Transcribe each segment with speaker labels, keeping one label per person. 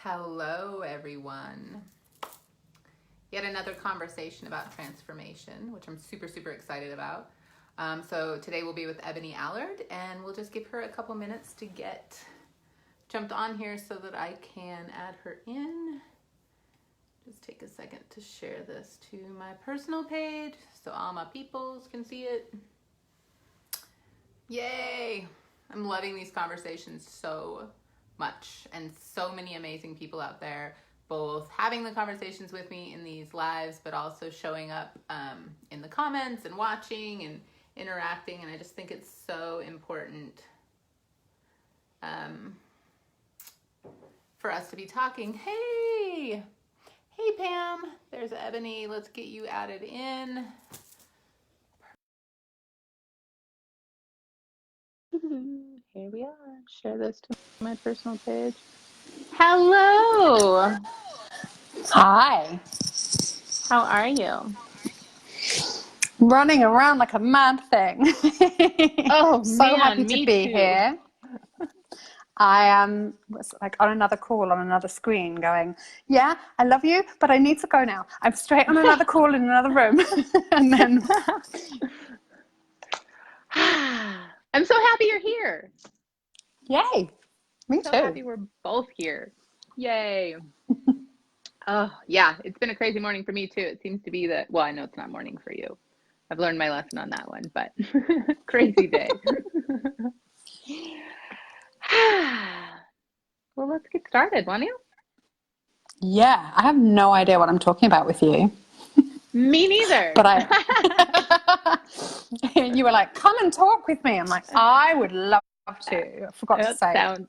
Speaker 1: Hello, everyone. Yet another conversation about transformation, which I'm super, super excited about. So today we'll be with Ebonie Allard, and we'll just give her a couple minutes to get jumped on here so that I can add her in. Just take a second to share this to my personal page so all my peoples can see it. Yay! I'm loving these conversations so much, and so many amazing people out there, both having the conversations with me in these lives, but also showing up in the comments and watching and interacting. And I just think it's so important for us to be talking. Hey Pam, there's Ebonie. Let's get you added in. Here we are. Share this to my personal page. Hello.
Speaker 2: Hi.
Speaker 1: How are you?
Speaker 2: Running around like a mad thing.
Speaker 1: Oh
Speaker 2: So
Speaker 1: man,
Speaker 2: happy to
Speaker 1: me
Speaker 2: be
Speaker 1: too.
Speaker 2: here. I was like on another call on another screen going, yeah, I love you, but I need to go now. I'm straight on another call in another room. And then,
Speaker 1: I'm so happy you're here.
Speaker 2: yay, me
Speaker 1: So
Speaker 2: too.
Speaker 1: happy we're both here. Yay. Oh, yeah, it's been a crazy morning for me too. It seems to be that, well, I know it's not morning for you. I've learned my lesson on that one, but crazy day. Well, let's get started, won't you?
Speaker 2: Yeah, I have no idea what I'm talking about with you,
Speaker 1: Me neither.
Speaker 2: but you were like, come and talk with me. I'm like, I would love to. I forgot to
Speaker 1: That
Speaker 2: say,
Speaker 1: sounds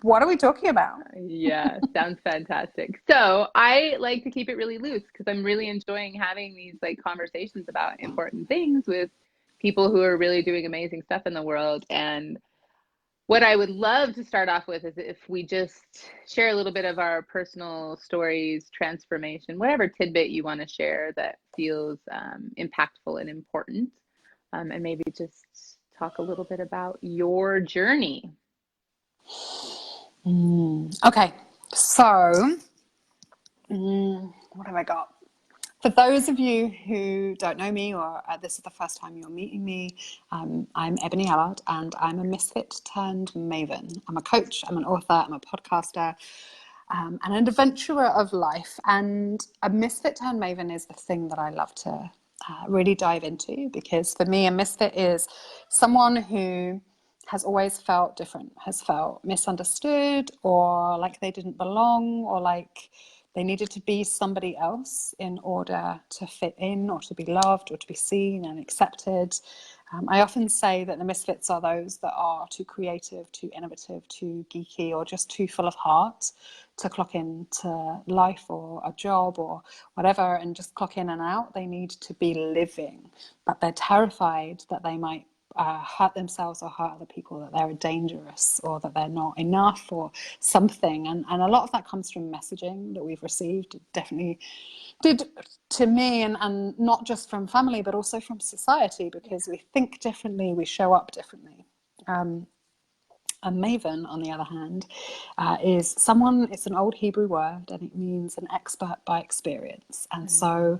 Speaker 2: what are we talking about?
Speaker 1: Yeah, sounds fantastic. So I like to keep it really loose because I'm really enjoying having these like conversations about important things with people who are really doing amazing stuff in the world. And what I would love to start off with is if we just share a little bit of our personal stories, transformation, whatever tidbit you want to share that feels impactful and important. And maybe just talk a little bit about your journey.
Speaker 2: Okay, so what have I got? For those of you who don't know me, or this is the first time you're meeting me, I'm Ebonie Allard, and I'm a misfit turned maven. I'm a coach, I'm an author, I'm a podcaster, and an adventurer of life. And a misfit turned maven is the thing that I love to really dive into, because for me, a misfit is someone who has always felt different, has felt misunderstood, or like they didn't belong, or like they needed to be somebody else in order to fit in, or to be loved, or to be seen and accepted. I often say that the misfits are those that are too creative, too innovative, too geeky, or just too full of heart to clock into life or a job or whatever and just clock in and out. They need to be living, but they're terrified that they might hurt themselves or hurt other people, that they're dangerous or that they're not enough or something. And a lot of that comes from messaging that we've received. It definitely did to me, and not just from family, but also from society, because we think differently, we show up differently. A maven, on the other hand, is someone, it's an old Hebrew word, and it means an expert by experience. And so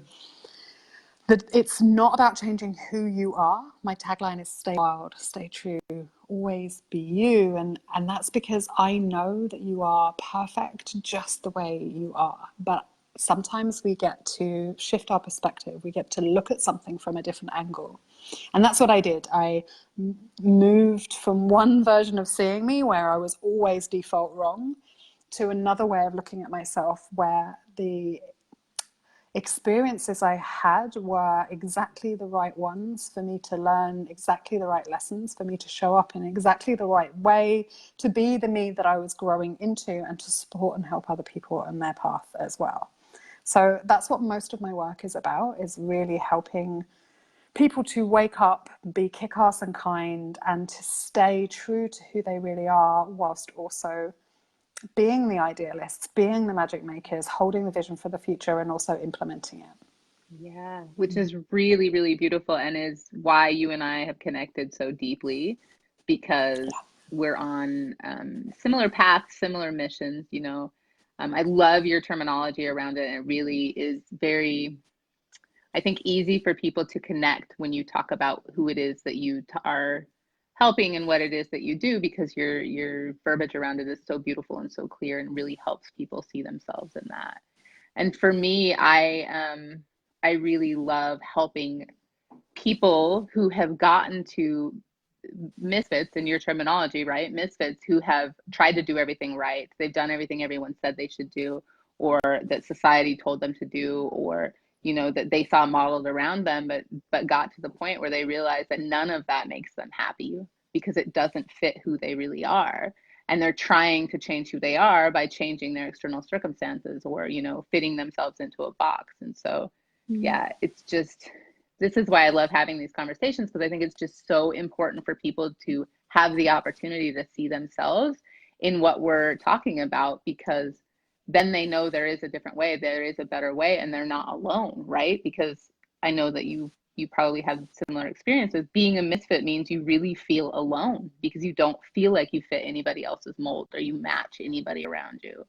Speaker 2: it's not about changing who you are. My tagline is stay wild, stay true, always be you. And that's because I know that you are perfect just the way you are. But sometimes we get to shift our perspective. We get to look at something from a different angle. And that's what I did. I moved from one version of seeing me where I was always default wrong to another way of looking at myself where the experiences I had were exactly the right ones for me to learn exactly the right lessons, for me to show up in exactly the right way, to be the me that I was growing into, and to support and help other people on their path as well. So that's what most of my work is about, is really helping people to wake up, be kick-ass and kind, and to stay true to who they really are, whilst also being the idealists, being the magic makers, holding the vision for the future, and also implementing it.
Speaker 1: Yeah, which is really, really beautiful and is why you and I have connected so deeply because
Speaker 2: Yeah.
Speaker 1: we're on similar paths, similar missions. I love your terminology around it. And it really is very, I think, easy for people to connect when you talk about who it is that you are helping and what it is that you do, because your verbiage around it is so beautiful and so clear and really helps people see themselves in that. And for me, I really love helping people who have gotten to misfits, in your terminology, right? Misfits who have tried to do everything right. They've done everything everyone said they should do, or that society told them to do, or that they saw modeled around them, but got to the point where they realized that none of that makes them happy because it doesn't fit who they really are. And they're trying to change who they are by changing their external circumstances, or fitting themselves into a box. And so yeah, it's just, this is why I love having these conversations, because I think it's just so important for people to have the opportunity to see themselves in what we're talking about, because then they know there is a different way, there is a better way, and they're not alone, right? Because I know that you probably have similar experiences. Being a misfit means you really feel alone because you don't feel like you fit anybody else's mold or you match anybody around you.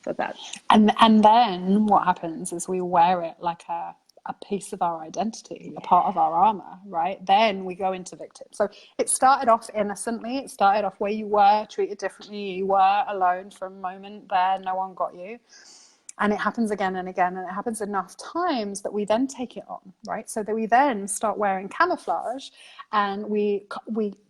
Speaker 1: So that's
Speaker 2: and then what happens is we wear it like a piece of our identity, a part of our armor, right? Then we go into victim. So it started off innocently. It started off where you were treated differently. You were alone for a moment there. No one got you. And it happens again and again. And it happens enough times that we then take it on, right? So that we then start wearing camouflage, and we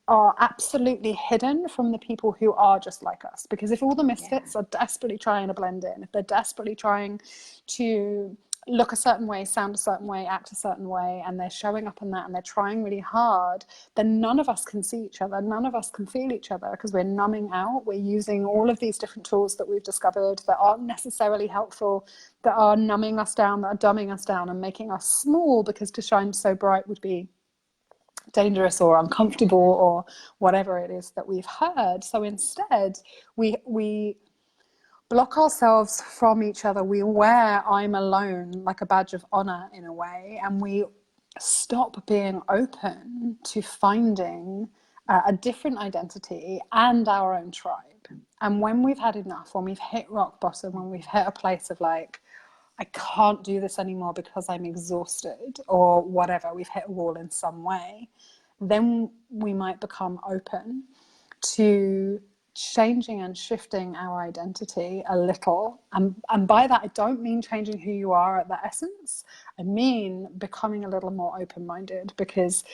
Speaker 2: are absolutely hidden from the people who are just like us. Because if all the misfits are desperately trying to blend in, if they're desperately trying to look a certain way, sound a certain way, act a certain way, and they're showing up in that, and they're trying really hard, then none of us can see each other, none of us can feel each other, because we're numbing out. We're using all of these different tools that we've discovered that aren't necessarily helpful, that are numbing us down, that are dumbing us down and making us small, because to shine so bright would be dangerous or uncomfortable or whatever it is that we've heard. So instead, we block ourselves from each other. We wear I'm alone like a badge of honor in a way, and we stop being open to finding a different identity and our own tribe. And when we've had enough, when we've hit rock bottom, when we've hit a place of like, I can't do this anymore because I'm exhausted or whatever, we've hit a wall in some way, then we might become open to changing and shifting our identity a little. And by that, I don't mean changing who you are at the essence. I mean becoming a little more open-minded, because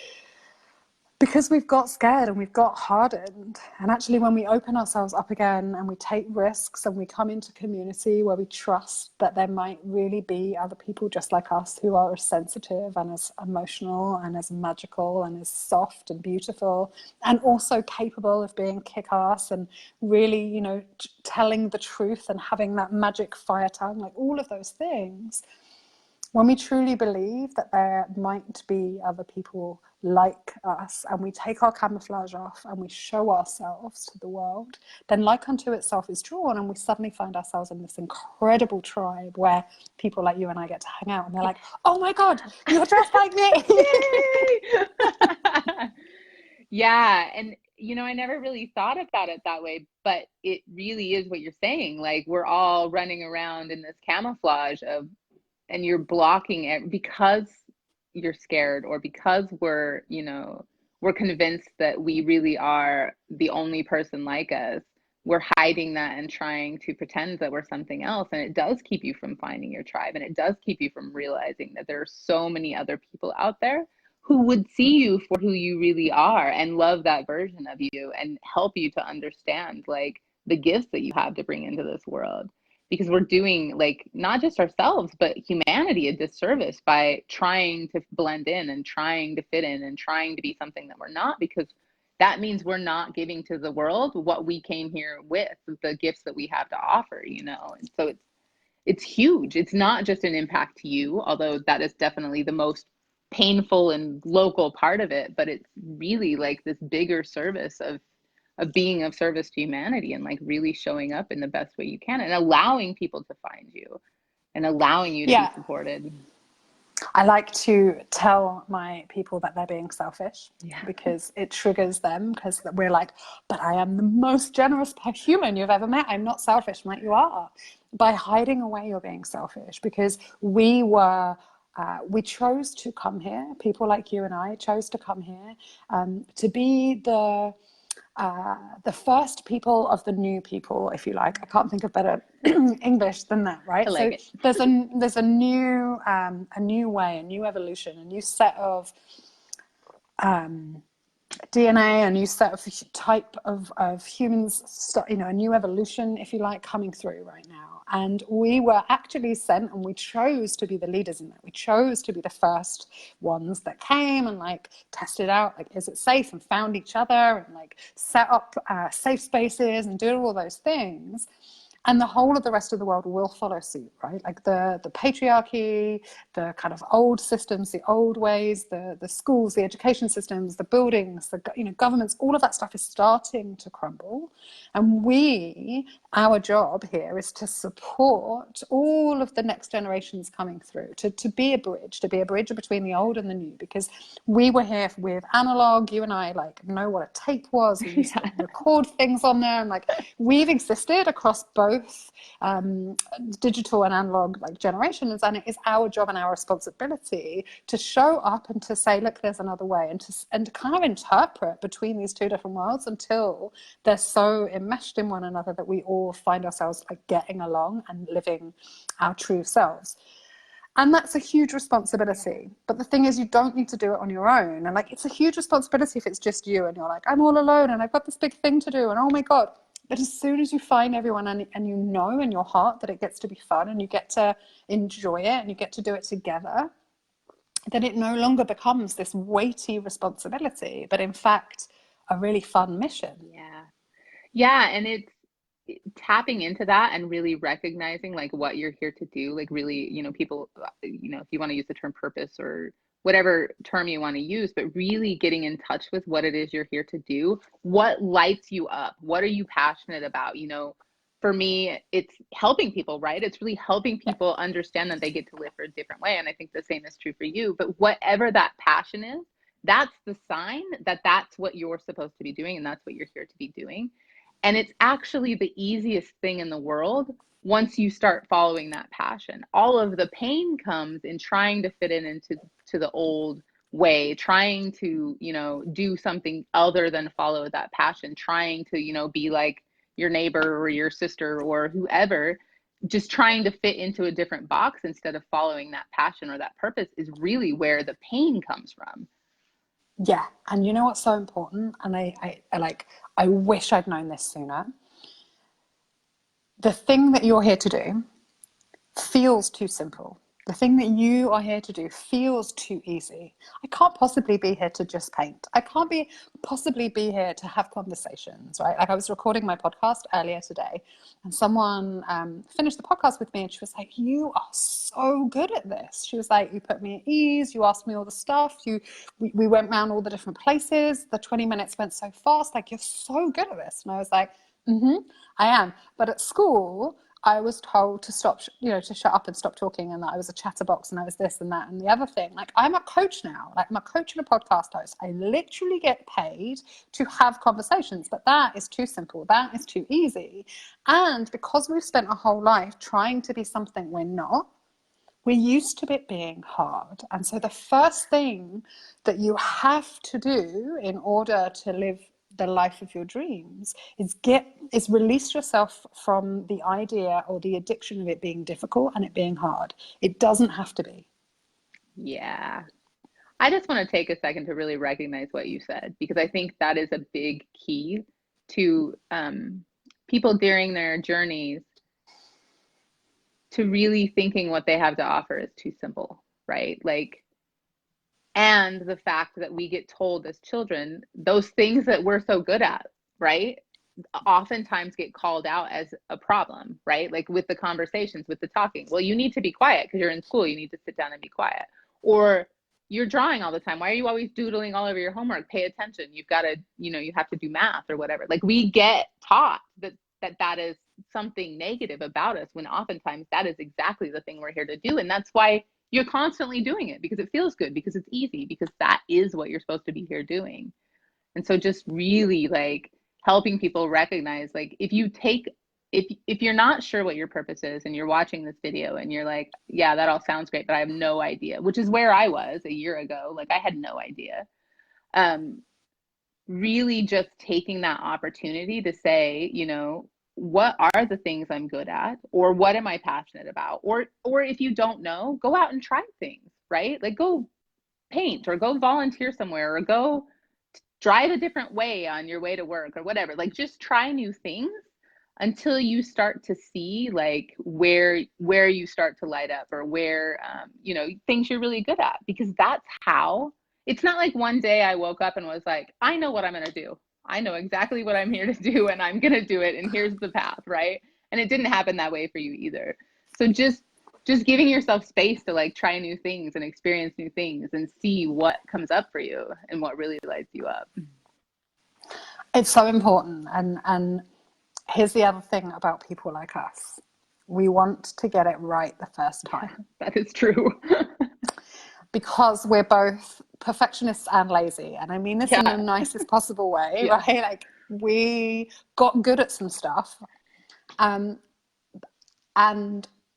Speaker 2: we've got scared and we've got hardened. And actually, when we open ourselves up again and we take risks and we come into community where we trust that there might really be other people just like us who are as sensitive and as emotional and as magical and as soft and beautiful, and also capable of being kick-ass and really, telling the truth and having that magic fire tongue, like all of those things. When we truly believe that there might be other people like us, and we take our camouflage off and we show ourselves to the world, then like unto itself is drawn, and we suddenly find ourselves in this incredible tribe where people like you and I get to hang out, and they're like, oh my God, you're dressed like me.
Speaker 1: Yeah. And, I never really thought about it that way, but it really is what you're saying. Like, we're all running around in this camouflage and you're blocking it because you're scared, or because we're convinced that we really are the only person like us. We're hiding that and trying to pretend that we're something else. And it does keep you from finding your tribe. And it does keep you from realizing that there are so many other people out there who would see you for who you really are and love that version of you and help you to understand like the gifts that you have to bring into this world. Because we're doing, like, not just ourselves but humanity a disservice by trying to blend in and trying to fit in and trying to be something that we're not, because that means we're not giving to the world what we came here with, the gifts that we have to offer. And so it's huge. It's not just an impact to you, although that is definitely the most painful and local part of it, but it's really like this bigger service of being of service to humanity, and like really showing up in the best way you can and allowing people to find you and allowing you to be supported.
Speaker 2: I like to tell my people that they're being selfish
Speaker 1: Yeah.
Speaker 2: because it triggers them, because we're like, but I am the most generous human you've ever met. I'm not selfish. I'm like, you are. By hiding away, you're being selfish, because we chose to come here. People like you and I chose to come here to be the first people of the new people, if you like. I can't think of better English than that,
Speaker 1: I
Speaker 2: right?
Speaker 1: like
Speaker 2: So
Speaker 1: it.
Speaker 2: there's a new way, a new evolution, a new set of DNA, a new set of type of humans, a new evolution, if you like, coming through right now. And we were actually sent, and we chose to be the leaders in that. We chose to be the first ones that came and like tested out, like, is it safe, and found each other and like set up safe spaces and did all those things. And the whole of the rest of the world will follow suit, right? Like the patriarchy, the kind of old systems, the old ways, the schools, the education systems, the buildings, the governments, all of that stuff is starting to crumble. And our job here is to support all of the next generations coming through, to be a bridge between the old and the new, because we were here with analog. You and I like know what a tape was. We used to record things on there, and like we've existed across both digital and analog like generations, and it is our job and our responsibility to show up and to say, look, there's another way, and to kind of interpret between these two different worlds until they're so enmeshed in one another that we all find ourselves like getting along and living our true selves. And that's a huge responsibility. But the thing is, you don't need to do it on your own. And like, it's a huge responsibility if it's just you and you're like, I'm all alone and I've got this big thing to do and oh my God. But as soon as you find everyone and you know in your heart that it gets to be fun and you get to enjoy it and you get to do it together, then it no longer becomes this weighty responsibility, but in fact, a really fun mission.
Speaker 1: Yeah. Yeah. And it's tapping into that and really recognizing like what you're here to do. Like really, people, if you want to use the term purpose or whatever term you want to use, but really getting in touch with what it is you're here to do. What lights you up? What are you passionate about? For me, it's helping people, right? It's really helping people understand that they get to live for a different way. And I think the same is true for you. But whatever that passion is, that's the sign that that's what you're supposed to be doing and that's what you're here to be doing. And it's actually the easiest thing in the world once you start following that passion. All of the pain comes in trying to fit into the old way, trying to, do something other than follow that passion, trying to, be like your neighbor or your sister or whoever, just trying to fit into a different box instead of following that passion or that purpose is really where the pain comes from.
Speaker 2: Yeah. And you know what's so important? And I wish I'd known this sooner. The thing that you're here to do feels too simple. The thing that you are here to do feels too easy. I can't possibly be here to just paint. I can't possibly be here to have conversations, right? Like I was recording my podcast earlier today and someone finished the podcast with me and she was like, you are so good at this. She was like, you put me at ease. You asked me all the stuff. We went around all the different places. The 20 minutes went so fast. Like, you're so good at this. And I was like, I am. But at school, I was told to stop, to shut up and stop talking, and that I was a chatterbox and I was this and that and the other thing. Like, I'm a coach now. Like, I'm a coach and a podcast host. I literally get paid to have conversations, but that is too simple. That is too easy. And because we've spent our whole life trying to be something we're not, we're used to it being hard. And so the first thing that you have to do in order to live the life of your dreams is release yourself from the idea or the addiction of it being difficult and it being hard. It doesn't have to be.
Speaker 1: Yeah. I just want to take a second to really recognize what you said, because I think that is a big key to people during their journeys to really thinking what they have to offer is too simple, right? Like, and the fact that we get told as children, those things that we're so good at, right? Oftentimes get called out as a problem, right? Like with the conversations, with the talking. Well, you need to be quiet because you're in school. You need to sit down and be quiet. Or you're drawing all the time. Why are you always doodling all over your homework? Pay attention. You've got to, you have to do math or whatever. Like we get taught that is something negative about us when oftentimes that is exactly the thing we're here to do. And that's why you're constantly doing it because it feels good, because it's easy, because that is what you're supposed to be here doing. And so just really like helping people recognize, like, if you're not sure what your purpose is and you're watching this video and you're like, yeah, that all sounds great, but I have no idea, which is where I was a year ago. Like I had no idea. Really just taking that opportunity to say, you know, what are the things I'm good at, or what am I passionate about? Or if you don't know, go out and try things, right? Like go paint or go volunteer somewhere or go drive a different way on your way to work or whatever. Like just try new things until you start to see like where you start to light up, or where you know, things you're really good at, because that's how. It's not like one day I woke up and was like, I know what I'm going to do. I know exactly what I'm here to do and I'm going to do it and here's the path, right? And it didn't happen that way for you either. So just giving yourself space to like try new things and experience new things and see what comes up for you and what really lights you up.
Speaker 2: It's so important. And here's the other thing about people like us. We want to get it right the first time.
Speaker 1: That is true.
Speaker 2: Because we're both perfectionists and lazy. And I mean this in the nicest possible way, right? Like we got good at some stuff. And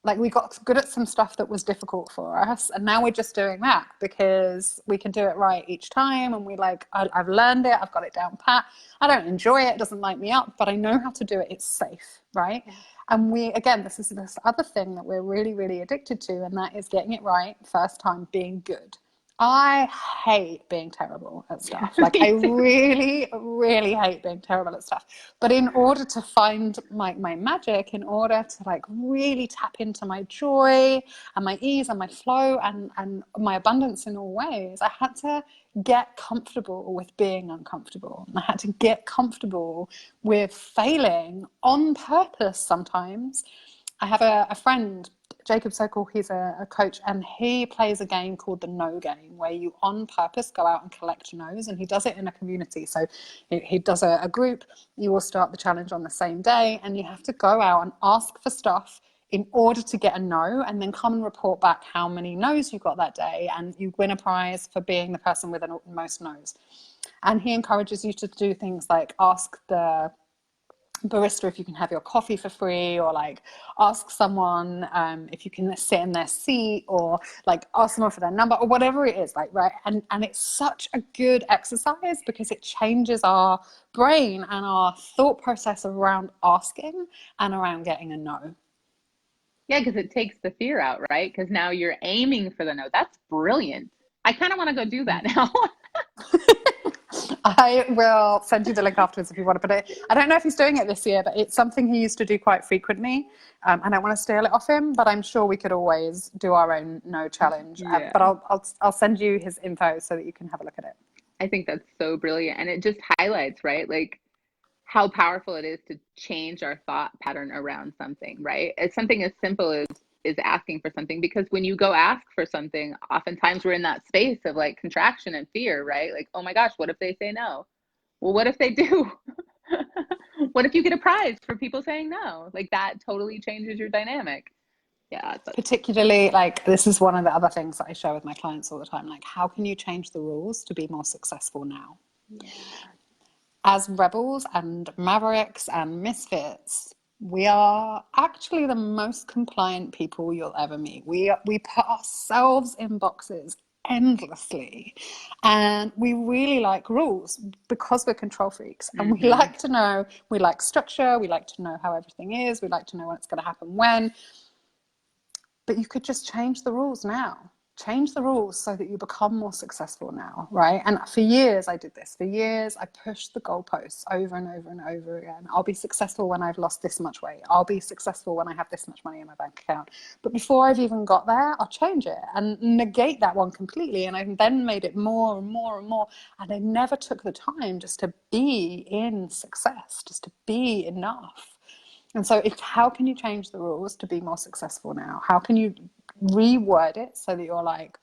Speaker 2: like we got good at some stuff that was difficult for us, and now we're just doing that because we can do it right each time, and we like, I've learned it, I've got it down pat. I don't enjoy it, it doesn't light me up, but I know how to do it. It's safe, right? And we, again, this is this other thing that we're really, really addicted to, and that is getting it right first time, being good. I hate being terrible at stuff. Like I really, really hate being terrible at stuff. But in order to find my magic, in order to like really tap into my joy and my ease and my flow and my abundance in all ways, I had to get comfortable with being uncomfortable. I had to get comfortable with failing on purpose sometimes. I have a friend, Jacob Sokol, he's a coach, and he plays a game called the no game, where you on purpose go out and collect no's, and he does it in a community. So he does a group, you all start the challenge on the same day, and you have to go out and ask for stuff in order to get a no, and then come and report back how many no's you got that day, and you win a prize for being the person with the most no's. And he encourages you to do things like ask the barista if you can have your coffee for free, or like ask someone if you can sit in their seat, or like ask someone for their number, or whatever it is, like, right? And it's such a good exercise because it changes our brain and our thought process around asking and around getting a no.
Speaker 1: Yeah, because it takes the fear out, right? Because now you're aiming for the no. That's brilliant. I kind of want to go do that now.
Speaker 2: I will send you the link afterwards if you want to put it. I don't know if he's doing it this year, but it's something he used to do quite frequently. And I want to steal it off him, but I'm sure we could always do our own no challenge.
Speaker 1: Yeah.
Speaker 2: But I'll send you his info so that you can have a look at it.
Speaker 1: I think that's so brilliant. And it just highlights, right? Like how powerful it is to change our thought pattern around something, right? It's something as simple as is asking for something, because when you go ask for something, oftentimes we're in that space of like contraction and fear, right? Like, oh my gosh, what if they say no? Well, what if they do? What if you get a prize for people saying no? Like that totally changes your dynamic. Yeah.
Speaker 2: Particularly, like, this is one of the other things that I share with my clients all the time. Like, how can you change the rules to be more successful now?
Speaker 1: Yeah.
Speaker 2: As rebels and mavericks and misfits, we are actually the most compliant people you'll ever meet. We put ourselves in boxes endlessly, and we really like rules because we're control freaks, and we like to know, we like structure, we like to know how everything is, we like to know when it's going to happen when. But you could just change the rules now. Change the rules so that you become more successful now, right? And for years I did this. For years I pushed the goalposts over and over and over again. I'll be successful when I've lost this much weight. I'll be successful when I have this much money in my bank account. But before I've even got there, I'll change it and negate that one completely. And I then made it more and more and more. And I never took the time just to be in success, just to be enough. And so how can you change the rules to be more successful now? How can you reword it so that you're like,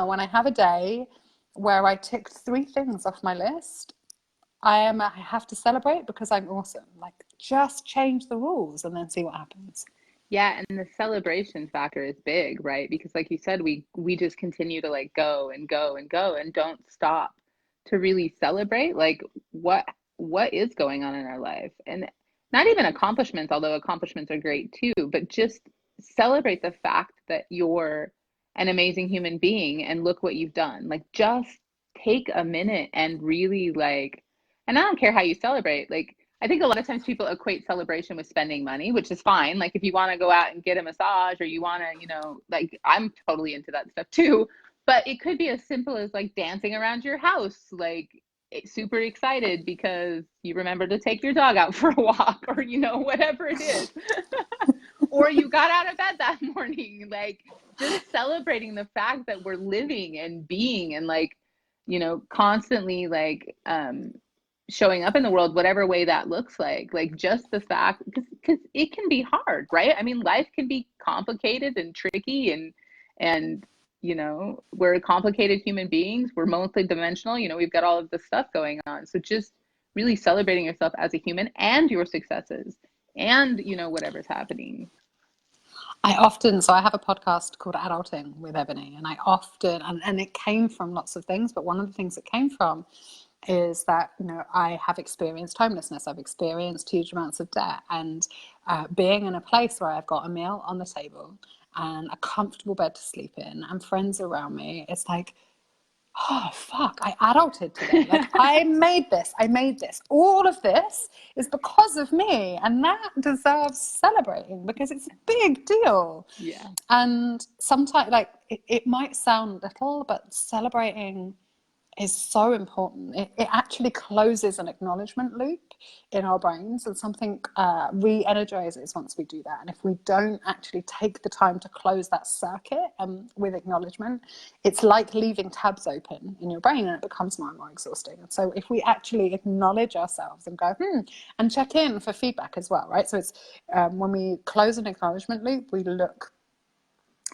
Speaker 2: when I have a day where I ticked 3 things off my list, I have to celebrate because I'm awesome. Like, just change the rules and then see what happens.
Speaker 1: Yeah, and the celebration factor is big, right? Because like you said, we just continue to like go and go and go and don't stop to really celebrate like what what is going on in our life. And not even accomplishments, although accomplishments are great too, but just celebrate the fact that you're an amazing human being and look what you've done. Like just take a minute and really like, and I don't care how you celebrate, like I think a lot of times people equate celebration with spending money, which is fine. Like if you want to go out and get a massage or you want to, you know, like I'm totally into that stuff too. But it could be as simple as like dancing around your house, like super excited because you remember to take your dog out for a walk or, you know, whatever it is. Or you got out of bed that morning, like just celebrating the fact that we're living and being and like, you know, constantly like showing up in the world, whatever way that looks like just the fact, because it can be hard, right? I mean, life can be complicated and tricky and you know, we're complicated human beings, we're multidimensional, you know, we've got all of this stuff going on. So just really celebrating yourself as a human and your successes and, you know, whatever's happening.
Speaker 2: So I have a podcast called Adulting with Ebony, and I often, and it came from lots of things, but one of the things it came from is that, you know, I have experienced homelessness, I've experienced huge amounts of debt, and being in a place where I've got a meal on the table and a comfortable bed to sleep in and friends around me, it's like, oh fuck, I adulted today. Like I made this. All of this is because of me, and that deserves celebrating because it's a big deal.
Speaker 1: Yeah.
Speaker 2: And sometimes, like it might sound little, but celebrating is so important. It actually closes an acknowledgement loop in our brains, and something re-energizes once we do that. And if we don't actually take the time to close that circuit with acknowledgement, it's like leaving tabs open in your brain, and it becomes more and more exhausting. And so if we actually acknowledge ourselves and go, and check in for feedback as well, right? So it's when we close an acknowledgement loop, we look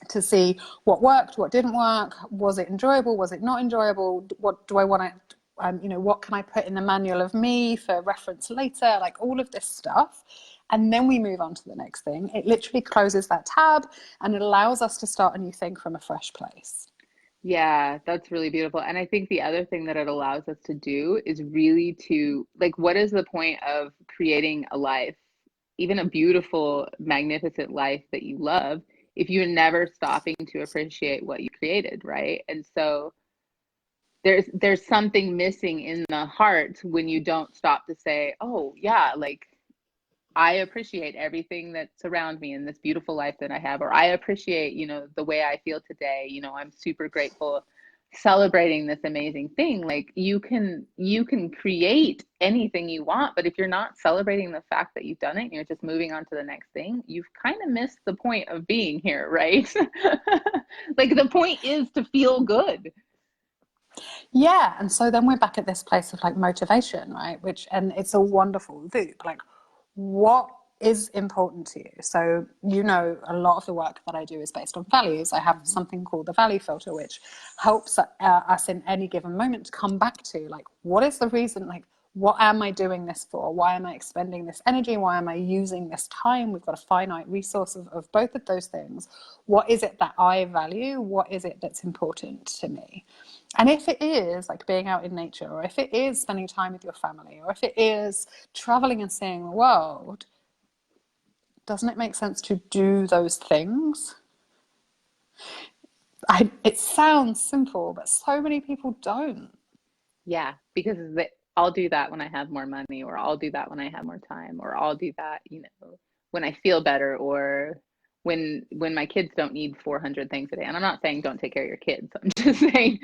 Speaker 2: to see what worked, what didn't work, was it enjoyable, was it not enjoyable, what do I want to, you know, what can I put in the manual of me for reference later, like all of this stuff. And then we move on to the next thing. It literally closes that tab and it allows us to start a new thing from a fresh place.
Speaker 1: Yeah, that's really beautiful. And I think the other thing that it allows us to do is really to like, what is the point of creating a life, even a beautiful, magnificent life that you love, if you're never stopping to appreciate what you created, right? And so there's something missing in the heart when you don't stop to say, oh yeah, like I appreciate everything that's around me in this beautiful life that I have, or I appreciate, you know, the way I feel today. You know, I'm super grateful celebrating this amazing thing. Like you can create anything you want, but if you're not celebrating the fact that you've done it, and you're just moving on to the next thing, you've kind of missed the point of being here, right? Like the point is to feel good.
Speaker 2: Yeah, and so then we're back at this place of like motivation, right? Which, and it's a wonderful loop. Like, what is important to you? So, you know, a lot of the work that I do is based on values. I have something called the value filter, which helps us in any given moment to come back to like, what is the reason? Like, what am I doing this for? Why am I expending this energy? Why am I using this time? We've got a finite resource of both of those things. What is it that I value? What is it that's important to me? And if it is like being out in nature, or if it is spending time with your family, or if it is traveling and seeing the world, doesn't it make sense to do those things? It sounds simple, but so many people don't.
Speaker 1: Yeah, because I'll do that when I have more money, or I'll do that when I have more time, or I'll do that, you know, when I feel better, or when my kids don't need 400 things a day. And I'm not saying don't take care of your kids. I'm just saying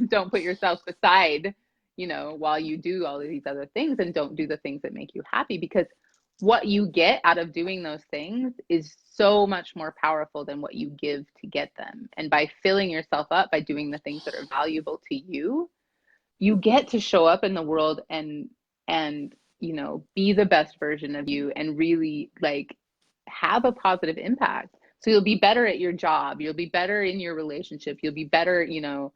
Speaker 1: don't put yourself aside, you know, while you do all of these other things, and don't do the things that make you happy, because what you get out of doing those things is so much more powerful than what you give to get them. And by filling yourself up by doing the things that are valuable to you, you get to show up in the world and you know, be the best version of you and really like have a positive impact. So you'll be better at your job, you'll be better in your relationship, you'll be better, you know,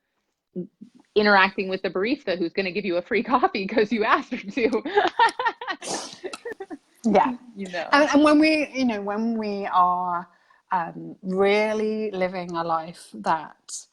Speaker 1: interacting with the barista who's going to give you a free coffee because you asked her to.
Speaker 2: Yeah.
Speaker 1: you know.
Speaker 2: And when we, when we are really living a life that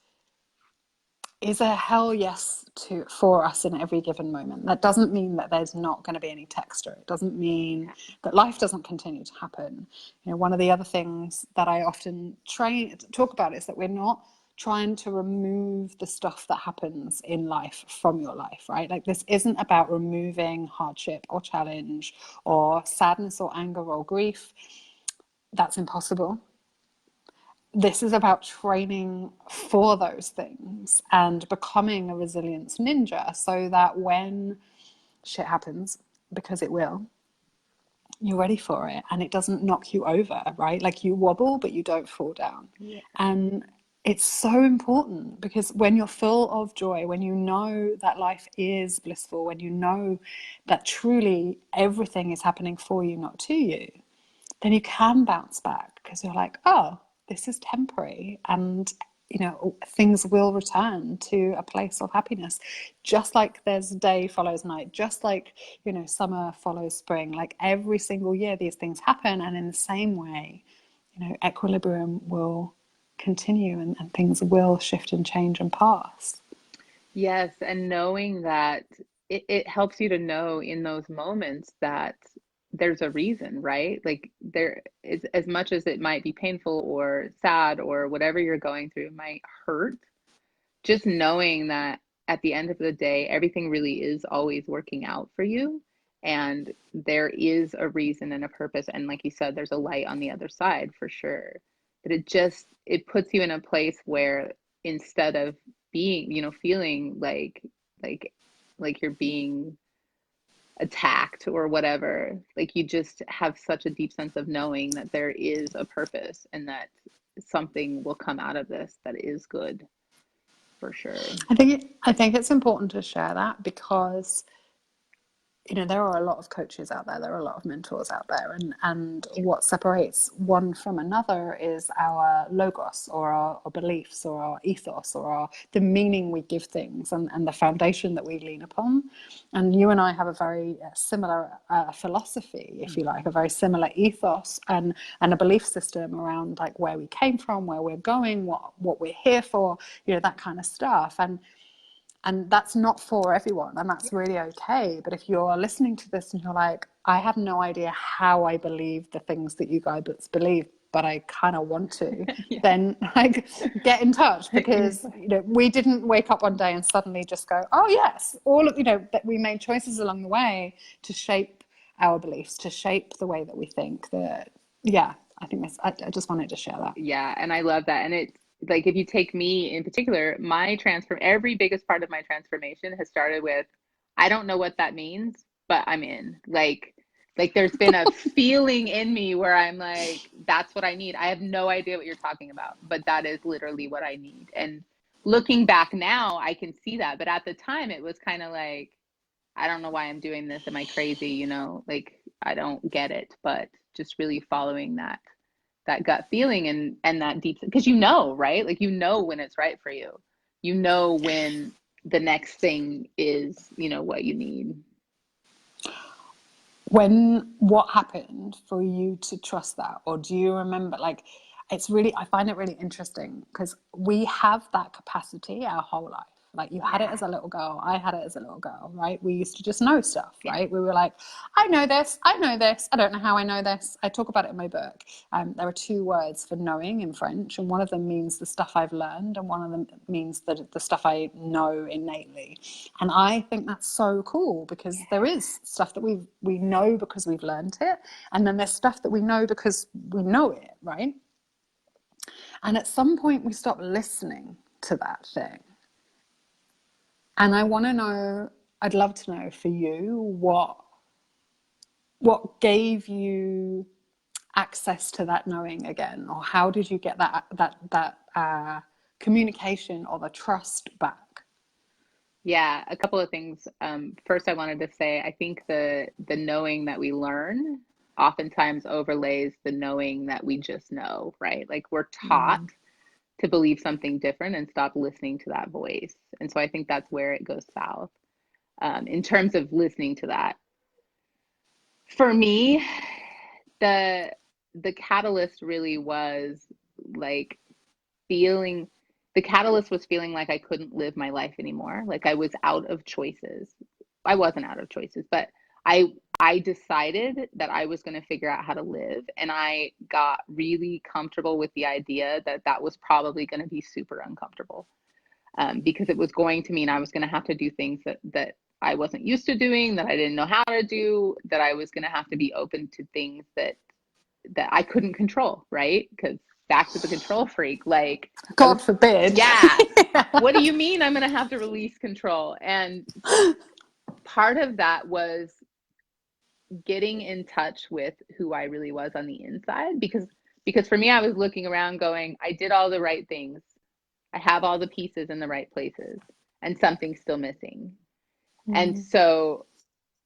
Speaker 2: is a hell yes for us in every given moment. That doesn't mean that there's not going to be any texture. It doesn't mean that life doesn't continue to happen. One of the other things that I often talk about is that we're not trying to remove the stuff that happens in life from your life, right? Like, this isn't about removing hardship or challenge or sadness or anger or grief. That's impossible. This is about training for those things and becoming a resilience ninja, so that when shit happens, because it will, you're ready for it and it doesn't knock you over, right? Like, you wobble, but you don't fall down.
Speaker 1: Yeah.
Speaker 2: And it's so important, because when you're full of joy, when you know that life is blissful, when you know that truly everything is happening for you, not to you, then you can bounce back, because you're like, oh, this is temporary, and things will return to a place of happiness. Just like there's day follows night, just like summer follows spring. Like, every single year these things happen, and in the same way, equilibrium will continue, and things will shift and change and pass.
Speaker 1: Yes, and knowing that it helps you to know in those moments that there's a reason, right? Like, there is, as much as it might be painful or sad or whatever you're going through might hurt, just knowing that at the end of the day, everything really is always working out for you. And there is a reason and a purpose. And like you said, there's a light on the other side for sure. But it puts you in a place where, instead of being, feeling like like you're being attacked or whatever, like, you just have such a deep sense of knowing that there is a purpose and that something will come out of this that is good, for sure.
Speaker 2: I think it's important to share that, because there are a lot of coaches out there, there are a lot of mentors out there, and what separates one from another is our logos, or our beliefs, or our ethos, or the meaning we give things, and the foundation that we lean upon. And you and I have a very similar philosophy, if you like, a very similar ethos, and a belief system around, like, where we came from, where we're going, what we're here for, that kind of stuff. And that's not for everyone, and that's really okay. But if you're listening to this and you're like, I have no idea how I believe the things that you guys believe, but I kind of want to,
Speaker 1: Yeah.
Speaker 2: then, like, get in touch, because we didn't wake up one day and suddenly just go, oh yes, all of that we made choices along the way to shape our beliefs, to shape the way that we think. I think I just wanted to share that.
Speaker 1: Yeah, and I love that. And it's like, if you take me in particular, every biggest part of my transformation has started with, I don't know what that means, but I'm in. Like there's been a feeling in me where I'm like, that's what I need. I have no idea what you're talking about, but that is literally what I need. And looking back now, I can see that. But at the time, it was kind of like, I don't know why I'm doing this. Am I crazy? Like, I don't get it. But just really following that gut feeling, and that deep, because right? Like, when it's right for you. When the next thing is, what you need.
Speaker 2: What happened for you to trust that? Or do you remember, like, I find it really interesting, because we have that capacity our whole life. Like, you had it as a little girl, I had it as a little girl, right? We used to just know stuff, right? We were like, I know this, I don't know how I know this. I talk about it in my book. There are two words for knowing in French, and one of them means the stuff I've learned, and one of them means the stuff I know innately. And I think that's so cool, because there is stuff that we know because we've learned it, and then there's stuff that we know because we know it, right? And at some point we stop listening to that thing. And I'd love to know for you, what gave you access to that knowing again, or how did you get that communication or the trust back?
Speaker 1: Yeah, a couple of things. First, I wanted to say, I think the knowing that we learn oftentimes overlays the knowing that we just know, right? Like, we're taught to believe something different and stop listening to that voice. And so I think that's where it goes south, in terms of listening to that. For me, the the catalyst really was like feeling the catalyst was feeling like I couldn't live my life anymore. Like I was out of choices. I wasn't out of choices, but I decided that I was going to figure out how to live, and I got really comfortable with the idea that that was probably going to be super uncomfortable, because it was going to mean I was going to have to do things that I wasn't used to doing, that I didn't know how to do, that I was going to have to be open to things that I couldn't control, right? Because back to the control freak, like I was,
Speaker 2: God forbid.
Speaker 1: yeah. What do you mean I'm going to have to release control? And part of that was getting in touch with who I really was on the inside, because for me, I was looking around going, I did all the right things. I have all the pieces in the right places, and something's still missing. And so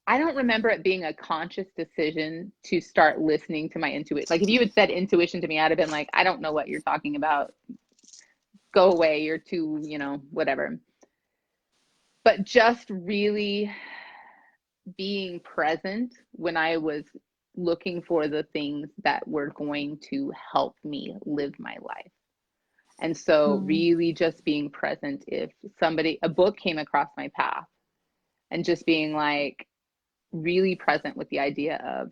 Speaker 1: I don't remember it being a conscious decision to start listening to my intuition. Like if you had said intuition to me, I'd have been like, I don't know what you're talking about. Go away. You're too, whatever. But just really being present when I was looking for the things that were going to help me live my life. And so really just being present if a book came across my path, and just being like really present with the idea of,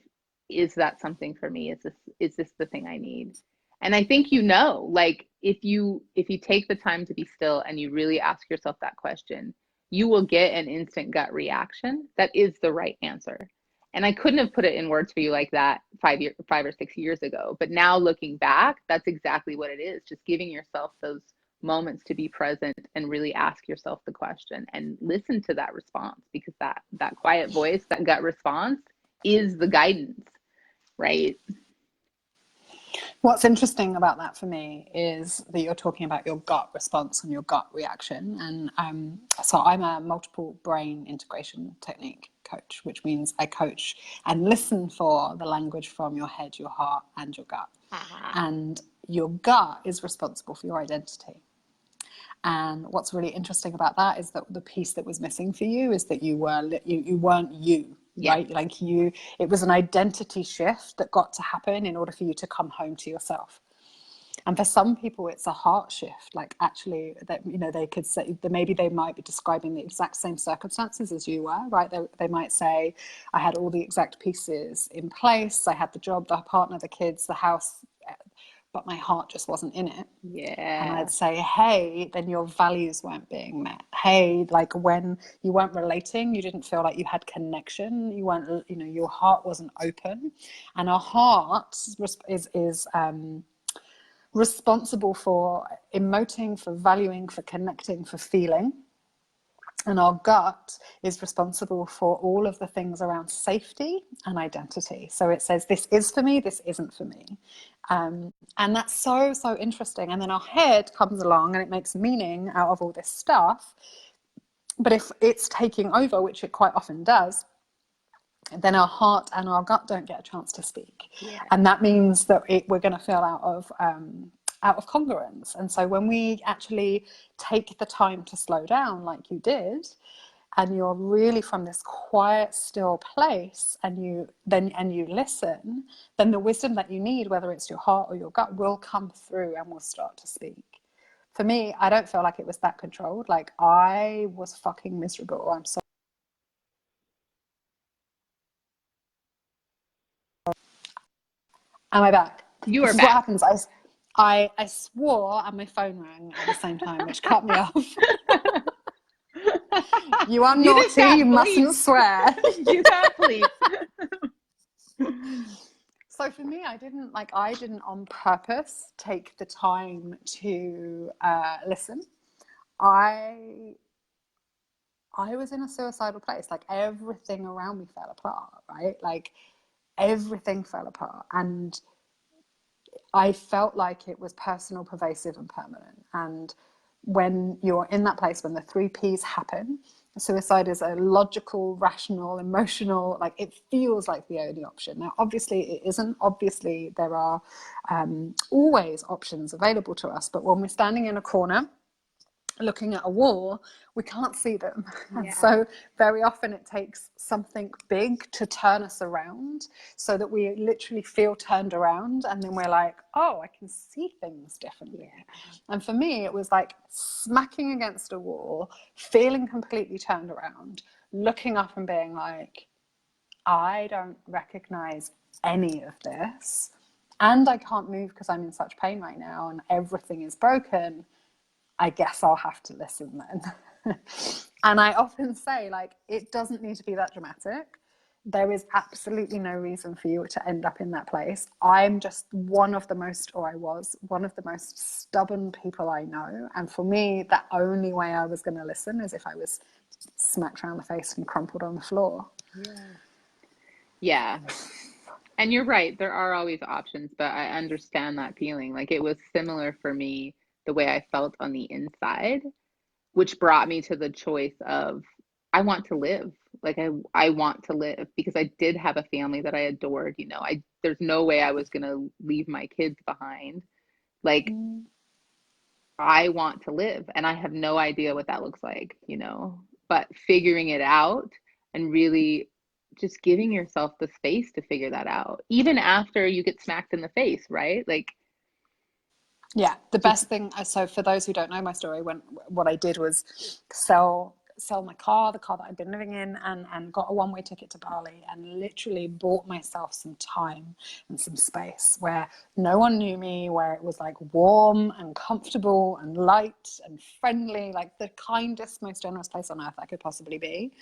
Speaker 1: is that something for me? Is this the thing I need? And I think, like if you take the time to be still and you really ask yourself that question, you will get an instant gut reaction that is the right answer. And I couldn't have put it in words for you like that 5 or 6 years ago. But now looking back, that's exactly what it is. Just giving yourself those moments to be present and really ask yourself the question and listen to that response, because that quiet voice, that gut response is the guidance, right?
Speaker 2: What's interesting about that for me is that you're talking about your gut response and your gut reaction. And so I'm a multiple brain integration technique coach, which means I coach and listen for the language from your head, your heart, and your gut. And your gut is responsible for your identity. And what's really interesting about that is that the piece that was missing for you is that you weren't you. Yeah. Right? Like it was an identity shift that got to happen in order for you to come home to yourself. And for some people, it's a heart shift. Like actually, that they could say that maybe they might be describing the exact same circumstances as you were, right? They might say, I had all the exact pieces in place. I had the job, the partner, the kids, the house, but my heart just wasn't in it.
Speaker 1: Yeah.
Speaker 2: And I'd say, hey, then your values weren't being met. Hey, like when you weren't relating, you didn't feel like you had connection. You weren't, your heart wasn't open. And our heart is responsible for emoting, for valuing, for connecting, for feeling. And our gut is responsible for all of the things around safety and identity. So it says, this is for me, this isn't for me. And that's so, so interesting. And then our head comes along and it makes meaning out of all this stuff. But if it's taking over, which it quite often does, then our heart and our gut don't get a chance to speak.
Speaker 1: Yeah.
Speaker 2: And that means that we're going to feel out of congruence. And so when we actually take the time to slow down like you did, and you're really from this quiet, still place, and you listen, then the wisdom that you need, whether it's your heart or your gut, will come through and will start to speak. For me, I don't feel like it was that controlled. Like I was fucking miserable. I'm so. Am I back?
Speaker 1: You
Speaker 2: This
Speaker 1: are
Speaker 2: is
Speaker 1: back.
Speaker 2: what happens. I swore and my phone rang at the same time, which cut me off. You are naughty, you mustn't swear.
Speaker 1: You got please.
Speaker 2: So for me, I didn't on purpose take the time to listen. I was in a suicidal place. Like everything around me fell apart, right? Like everything fell apart. And I felt like it was personal, pervasive, and permanent. And when you're in that place, when the 3 Ps happen, suicide is a logical, rational, emotional, like it feels like the only option. Now, obviously it isn't. Obviously there are always options available to us. But when we're standing in a corner looking at a wall, we can't see them. And
Speaker 1: Yeah.
Speaker 2: so very often it takes something big to turn us around so that we literally feel turned around, and then we're like, oh, I can see things differently.
Speaker 1: Yeah.
Speaker 2: And for me, it was like smacking against a wall, feeling completely turned around, looking up and being like, I don't recognize any of this. And I can't move because I'm in such pain right now and everything is broken. I guess I'll have to listen then. And I often say, like, it doesn't need to be that dramatic. There is absolutely no reason for you to end up in that place. I'm just one of the most, or I was one of the most stubborn people I know. And for me, the only way I was going to listen is if I was smacked around the face and crumpled on the floor.
Speaker 1: Yeah. Yeah. And you're right, there are always options, but I understand that feeling. Like it was similar for me, the way I felt on the inside, which brought me to the choice of I want to live. Like I want to live because I did have a family that I adored, you know. There's no way I was gonna leave my kids behind. Like I want to live and I have no idea what that looks like, you know. But figuring it out and really just giving yourself the space to figure that out, even after you get smacked in the face, right? Like
Speaker 2: Yeah, the
Speaker 1: just
Speaker 2: best thing. So for those who don't know my story, what I did was sell my car, the car that I'd been living in, and got a one-way ticket to Bali, and literally bought myself some time and some space where no one knew me, where it was like warm and comfortable and light and friendly, like the kindest, most generous place on earth I could possibly be.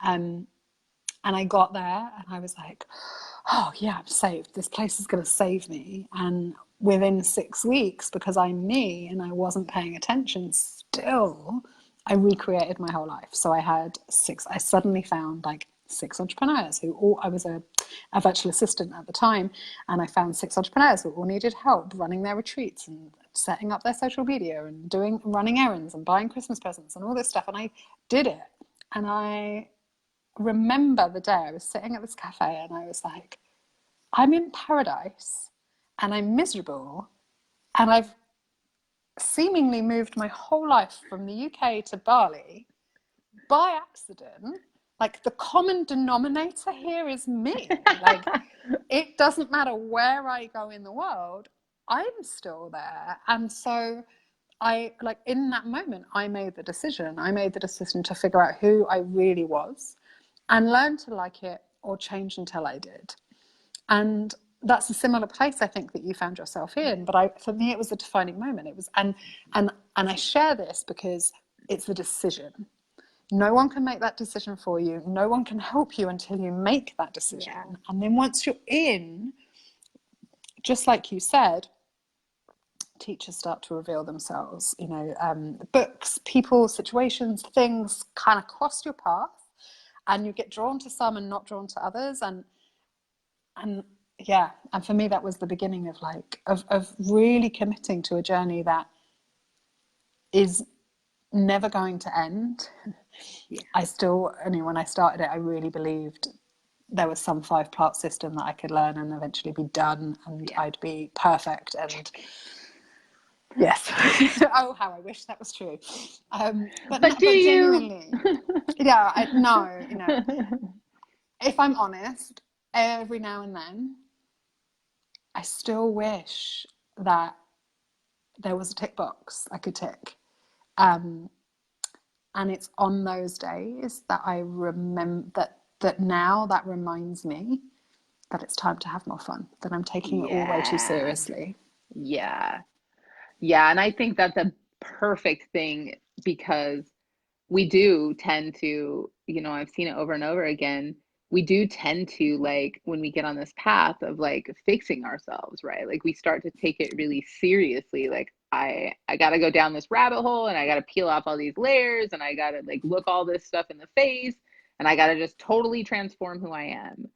Speaker 2: And I got there and I was like, oh yeah, I'm saved. This place is going to save me. And within 6 weeks, because I'm me and I wasn't paying attention still, I recreated my whole life. So I suddenly found like 6 entrepreneurs I was a virtual assistant at the time. And I found 6 entrepreneurs who all needed help running their retreats and setting up their social media and running errands and buying Christmas presents and all this stuff. And I did it. And I remember the day I was sitting at this cafe and I was like, I'm in paradise and I'm miserable and I've seemingly moved my whole life from the UK to Bali by accident. Like the common denominator here is me. Like it doesn't matter where I go in the world, I'm still there. And so in that moment, I made the decision to figure out who I really was and learn to like it or change until I did. And that's a similar place I think that you found yourself in. But for me, it was a defining moment. It was, and I share this because it's a decision. No one can make that decision for you. No one can help you until you make that decision.
Speaker 1: yeah.
Speaker 2: And then once you're in, just like you said, teachers start to reveal themselves. You know, books, people, situations, things kind of cross your path, and you get drawn to some and not drawn to others. And yeah, and for me that was the beginning of really committing to a journey that is never going to end.
Speaker 1: Yeah.
Speaker 2: When I started it, I really believed there was some 5-part system that I could learn and eventually be done, and I'd be perfect. And yes, oh, how I wish that was true. But genuinely, yeah, no, you know, if I'm honest, every now and then, I still wish that there was a tick box I could tick. And it's on those days that I remember that now that reminds me that it's time to have more fun, that I'm taking it all way too seriously.
Speaker 1: Yeah. Yeah. And I think that's a perfect thing because we do tend to, you know, I've seen it over and over again. We do tend to, like, when we get on this path of like fixing ourselves, right? Like we start to take it really seriously. Like I got to go down this rabbit hole and I got to peel off all these layers and I got to like look all this stuff in the face and I got to just totally transform who I am.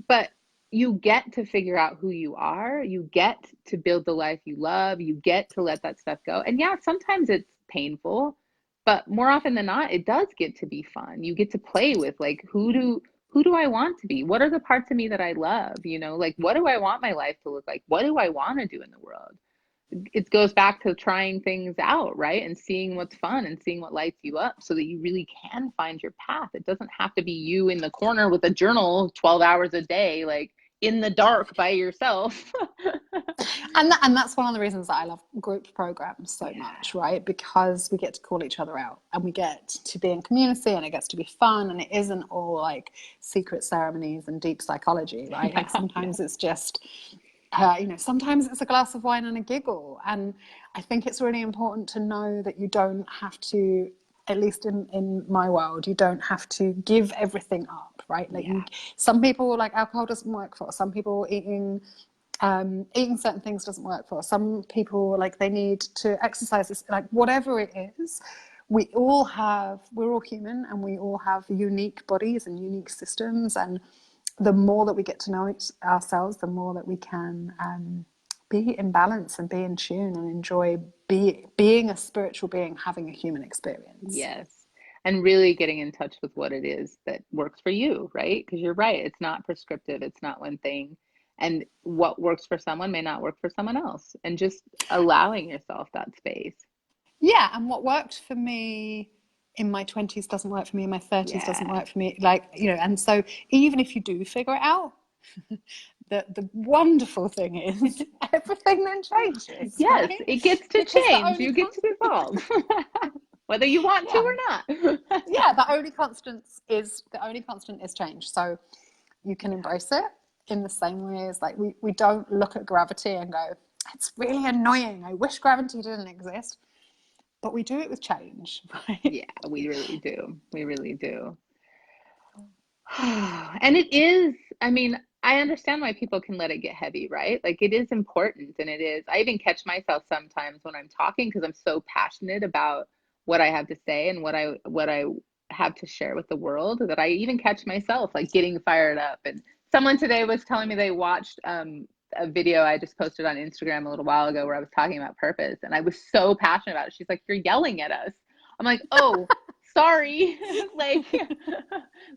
Speaker 1: But you get to figure out who you are. You get to build the life you love. You get to let that stuff go. And yeah, sometimes it's painful, but more often than not, it does get to be fun. You get to play with like who do I want to be? What are the parts of me that I love? You know, like what do I want my life to look like? What do I want to do in the world? it goes back to trying things out, right? And seeing what's fun and seeing what lights you up so that you really can find your path. It doesn't have to be you in the corner with a journal 12 hours a day, like in the dark by yourself.
Speaker 2: And that's one of the reasons that I love group programs so
Speaker 1: Yeah.
Speaker 2: much, right? Because we get to call each other out and we get to be in community and it gets to be fun and it isn't all like secret ceremonies and deep psychology, right?
Speaker 1: Yeah,
Speaker 2: Like sometimes
Speaker 1: yeah.
Speaker 2: it's just, sometimes it's a glass of wine and a giggle. And I think it's really important to know that you don't have to, at least in my world, you don't have to give everything up, right? Like
Speaker 1: Yeah.
Speaker 2: some people, like alcohol doesn't work for. Some people eating certain things doesn't work for. Some people, like, they need to exercise, like whatever it is. We're all human and we all have unique bodies and unique systems, and the more that we get to know ourselves, the more that we can be in balance and be in tune and enjoy being a spiritual being having a human experience.
Speaker 1: Yes. And really getting in touch with what it is that works for you, right? Because you're right. It's not prescriptive. It's not one thing. And what works for someone may not work for someone else. And just allowing yourself that space.
Speaker 2: Yeah, and what worked for me in my 20s doesn't work for me in my 30s, doesn't
Speaker 1: Yeah.
Speaker 2: work for me, like, and so even if you do figure it out, the wonderful thing is everything then changes,
Speaker 1: Yes,
Speaker 2: right?
Speaker 1: it gets to
Speaker 2: Because the
Speaker 1: change.
Speaker 2: only
Speaker 1: You get to
Speaker 2: constant,
Speaker 1: evolve, whether you want to
Speaker 2: yeah,
Speaker 1: or not.
Speaker 2: yeah, the only constant is change. So you can
Speaker 1: Yeah.
Speaker 2: embrace it in the same way as, like, we don't look at gravity and go, it's really annoying, I wish gravity didn't exist, but we do it with change, right?
Speaker 1: Yeah, we really do. We really do. And it is, I mean, I understand why people can let it get heavy, right? Like it is important and it is. I even catch myself sometimes when I'm talking because I'm so passionate about what I have to say and what I have to share with the world that I even catch myself like getting fired up. And someone today was telling me they watched a video I just posted on Instagram a little while ago where I was talking about purpose and I was so passionate about it. She's like, "You're yelling at us." I'm like, "Oh, sorry." like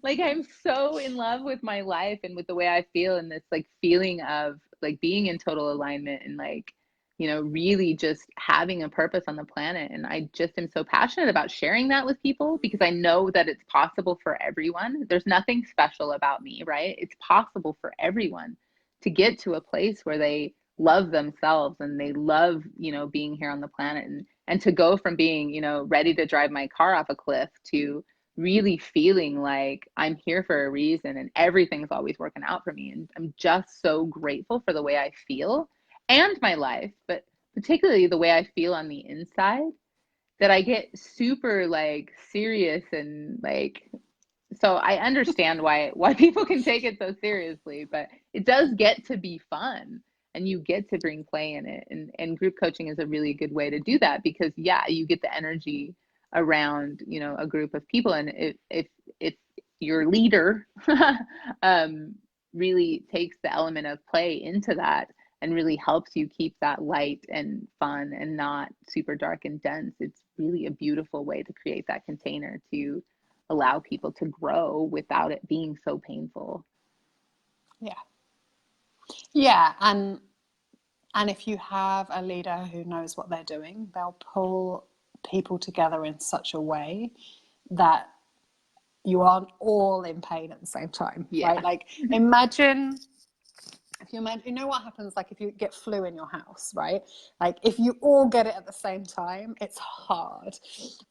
Speaker 1: like I'm so in love with my life and with the way I feel and this like feeling of like being in total alignment and like, really just having a purpose on the planet. And I just am so passionate about sharing that with people because I know that it's possible for everyone. There's nothing special about me, right? It's possible for everyone to get to a place where they love themselves and they love, being here on the planet and to go from being, ready to drive my car off a cliff to really feeling like I'm here for a reason and everything's always working out for me. And I'm just so grateful for the way I feel and my life, but particularly the way I feel on the inside that I get super like serious and like so I understand why people can take it so seriously, but it does get to be fun and you get to bring play in it. And group coaching is a really good way to do that because yeah, you get the energy around, a group of people. And if your leader um, really takes the element of play into that and really helps you keep that light and fun and not super dark and dense, it's really a beautiful way to create that container to allow people to grow without it being so painful.
Speaker 2: Yeah. Yeah, and if you have a leader who knows what they're doing, they'll pull people together in such a way that you aren't all in pain at the same time, right?
Speaker 1: Yeah.
Speaker 2: Like imagine if you imagine, you know what happens, like if you get flu in your house, right? Like if you all get it at the same time, it's hard.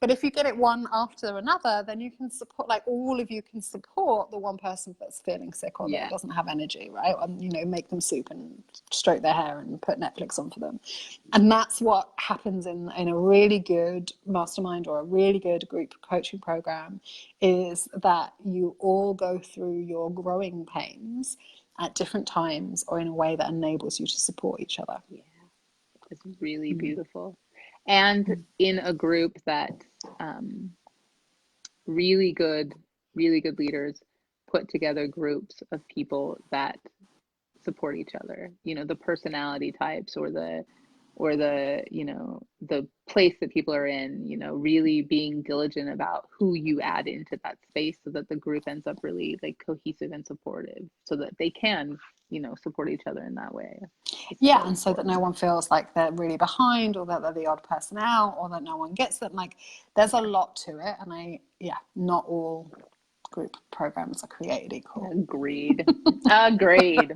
Speaker 2: But if you get it one after another, then you can support, like all of you can support the one person that's feeling sick or that
Speaker 1: Yeah.
Speaker 2: doesn't have energy, right? And, make them soup and stroke their hair and put Netflix on for them. And that's what happens in a really good mastermind or a really good group coaching program, is that you all go through your growing pains at different times or in a way that enables you to support each other.
Speaker 1: Yeah. It's really beautiful. And in a group that um, really good, really good leaders put together groups of people that support each other, the personality types or the or the, the place that people are in, really being diligent about who you add into that space so that the group ends up really like cohesive and supportive so that they can, support each other in that way.
Speaker 2: Yeah, and so that no one feels like they're really behind, or that they're the odd person out, or that no one gets them. Like, there's a lot to it, and not all group programs are created equal.
Speaker 1: Agreed. Agreed.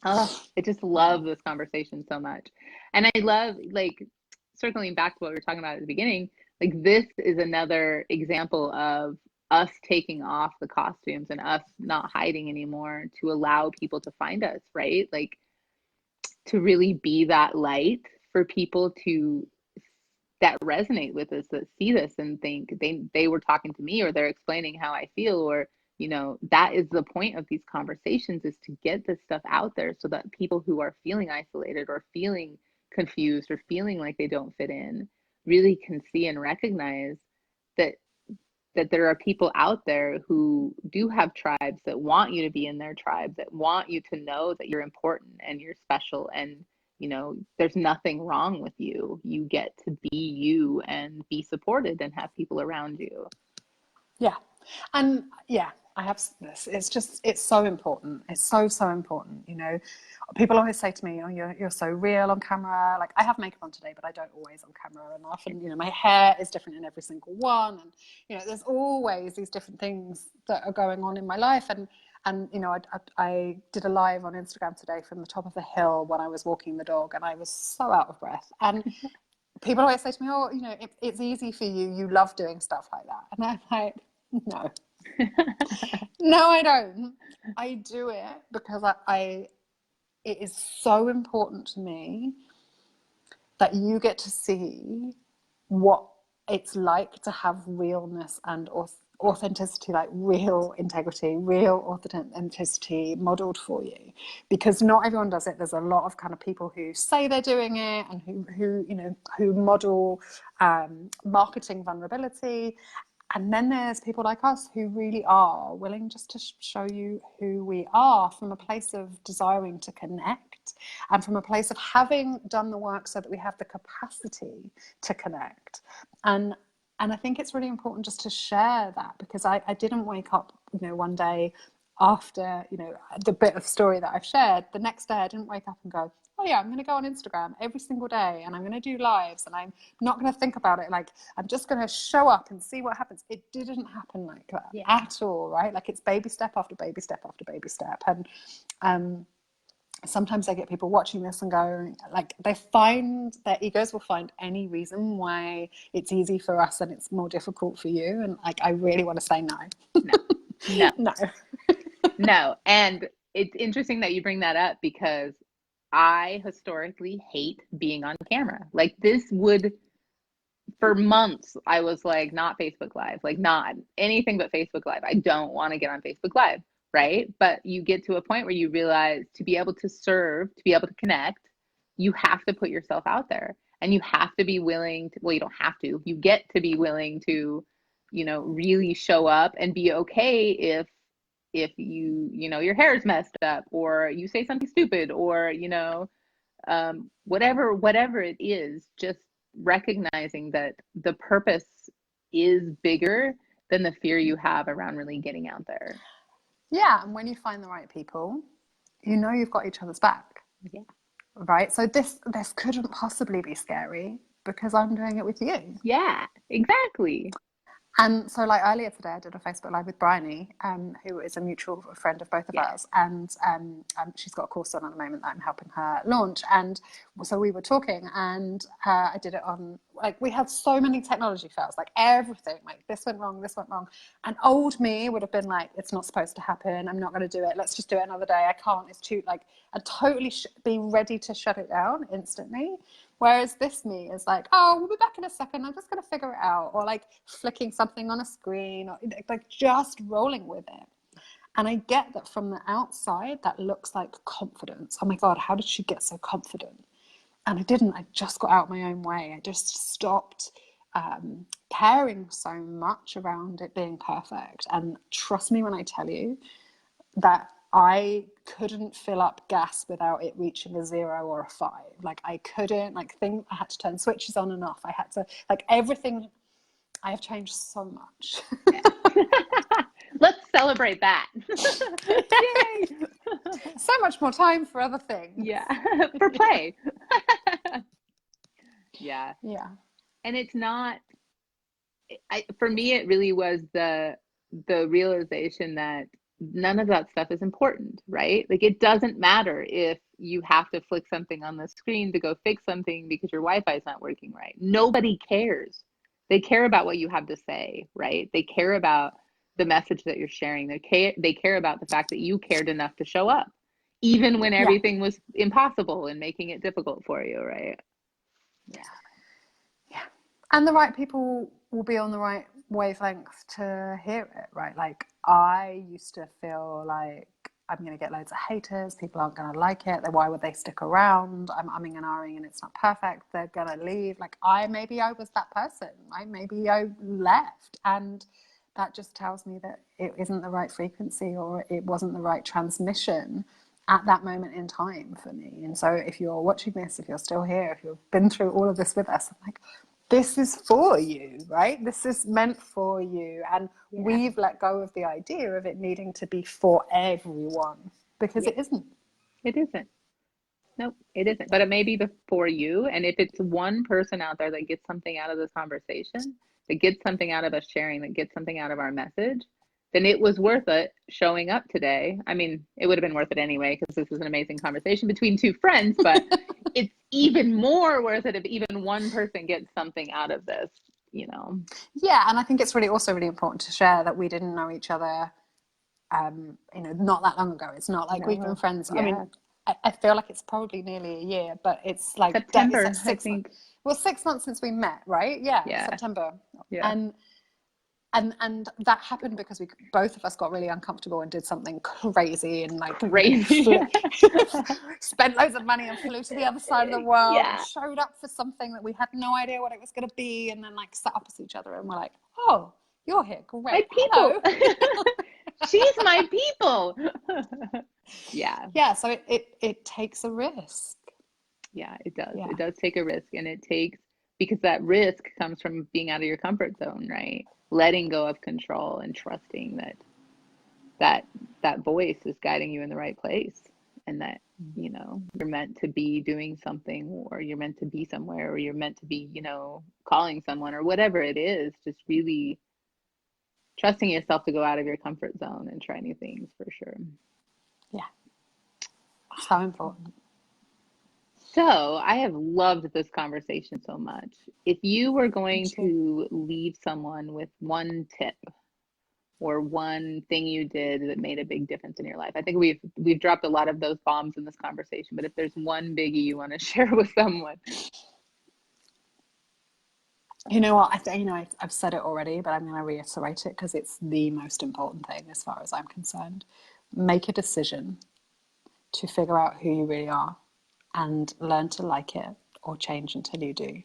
Speaker 1: Oh, I just love this conversation so much. And I love, like, circling back to what we were talking about at the beginning, like, this is another example of us taking off the costumes and us not hiding anymore to allow people to find us, right? Like, to really be that light for people that resonate with us, that see this and think they were talking to me, or they're explaining how I feel, or that is the point of these conversations, is to get this stuff out there so that people who are feeling isolated or feeling confused or feeling like they don't fit in really can see and recognize that there are people out there who do have tribes, that want you to be in their tribe, that want you to know that you're important and you're special, and there's nothing wrong with you. You get to be you and be supported and have people around you.
Speaker 2: Yeah. And I have this. It's so important. It's so, so important. People always say to me, oh, you're so real on camera. Like, I have makeup on today, but I don't always on camera. And often, my hair is different in every single one. And, there's always these different things that are going on in my life. And I did a live on Instagram today from the top of the hill when I was walking the dog, and I was so out of breath. And people always say to me, oh, it's easy for you. You love doing stuff like that. And I'm like, no. No, I don't. I do it because it is so important to me that you get to see what it's like to have realness and authenticity, like real integrity, real authenticity modeled for you, because not everyone does it. There's a lot of kind of people who say they're doing it and who model marketing vulnerability. And then there's people like us who really are willing just to show you who we are from a place of desiring to connect, and from a place of having done the work so that we have the capacity to connect. And I think it's really important just to share that, because I didn't wake up, one day after, the bit of story that I've shared, the next day I didn't wake up and go, oh yeah, I'm going to go on Instagram every single day and I'm going to do lives and I'm not going to think about it. Like, I'm just going to show up and see what happens. It didn't happen like that at all, right? Like, it's baby step after baby step after baby step. And sometimes I get people watching this and go, like, their egos will find any reason why it's easy for us and it's more difficult for you. And like, I really want to say no.
Speaker 1: No. And it's interesting that you bring that up, because I historically hate being on camera. Like, for months, I was like, not Facebook Live, like not anything but Facebook Live. I don't want to get on Facebook Live, right? But you get to a point where you realize, to be able to serve, to be able to connect, you have to put yourself out there, and you have to be willing to, well, you don't have to, you get to be willing to, really show up and be okay if your hair is messed up, or you say something stupid, or whatever it is, just recognizing that the purpose is bigger than the fear you have around really getting out there.
Speaker 2: Yeah, and when you find the right people, you've got each other's back.
Speaker 1: Yeah.
Speaker 2: Right? So this couldn't possibly be scary because I'm doing it with you.
Speaker 1: Yeah, exactly.
Speaker 2: And so, like, earlier today, I did a Facebook Live with Bryony, who is a mutual friend of both of us. And she's got a course on at the moment that I'm helping her launch. And so we were talking, and I did it on, like, we had so many technology fails, like everything, like this went wrong. And old me would have been like, it's not supposed to happen. I'm not going to do it. Let's just do it another day. I can't. It's too, like, I'd totally be ready to shut it down instantly. Whereas this me is like, oh, we'll be back in a second. I'm just going to figure it out. Or like flicking something on a screen, or like just rolling with it. And I get that from the outside, that looks like confidence. Oh my God, how did she get so confident? And I didn't. I just got out my own way. I just stopped caring so much around it being perfect. And trust me when I tell you that I couldn't fill up gas without it reaching a 0 or a 5. Like I couldn't, like think I had to turn switches on and off. I had to, like everything. I have changed so much.
Speaker 1: Let's celebrate that. Yay!
Speaker 2: So much more time for other things.
Speaker 1: Yeah, for play. Yeah.
Speaker 2: Yeah.
Speaker 1: And it's not, for me, it really was the realization that none of that stuff is important, right? Like it doesn't matter if you have to flick something on the screen to go fix something because your Wi-Fi is not working right. Nobody cares. They care about what you have to say, right? They care about the message that you're sharing. They care about the fact that you cared enough to show up, even when
Speaker 2: Yeah.
Speaker 1: everything was impossible and making it difficult for you, right?
Speaker 2: Yeah. Yeah. And the right people will be on the right wavelength to hear it, right? Like I used to feel like I'm going to get loads of haters. People aren't going to like it. Then why would they stick around? I'm umming and ahhing and it's not perfect. They're going to leave. Like maybe I was that person, right? Maybe I left. And that just tells me that it isn't the right frequency or it wasn't the right transmission at that moment in time for me. And so if you're watching this, if you're still here, if you've been through all of this with us, I'm like, this is for you, right? This is meant for you. And we've let go of the idea of it needing to be for everyone because it isn't.
Speaker 1: It isn't. Nope, it isn't. But it may be for you. And if it's one person out there that gets something out of this conversation, that gets something out of us sharing, that gets something out of our message, then it was worth it showing up today. I mean, it would have been worth it anyway, because this is an amazing conversation between two friends, but it's even more worth it if even one person gets something out of this, you know?
Speaker 2: Yeah. And I think it's also really important to share that we didn't know each other, not that long ago. It's not like we've been friends. Yeah. I mean, I feel like it's probably nearly a year, but it's like
Speaker 1: September,
Speaker 2: it's like 6 months. Well, 6 months since we met, right? Yeah. September.
Speaker 1: Yeah.
Speaker 2: And that happened because both of us got really uncomfortable and did something crazy and like spent loads of money and flew to the other side of the world and showed up for something that we had no idea what it was going to be, and then like sat opposite each other and we're like, oh, you're here, great.
Speaker 1: My people. She's my people. Yeah.
Speaker 2: So it takes a risk.
Speaker 1: Yeah, it does. It does take a risk, and it takes, because that risk comes from being out of your comfort zone, right? Letting go of control and trusting that voice is guiding you in the right place, and that, you're meant to be doing something, or you're meant to be somewhere, or you're meant to be, calling someone, or whatever it is. Just really trusting yourself to go out of your comfort zone and try new things, for sure.
Speaker 2: Yeah. So important.
Speaker 1: So I have loved this conversation so much. If you were going to leave someone with one tip or one thing you did that made a big difference in your life, I think we've dropped a lot of those bombs in this conversation, but if there's one biggie you want to share with someone.
Speaker 2: You know what? I've said it already, but I'm going to reiterate it because it's the most important thing as far as I'm concerned. Make a decision to figure out who you really are and learn to like it or change until you do.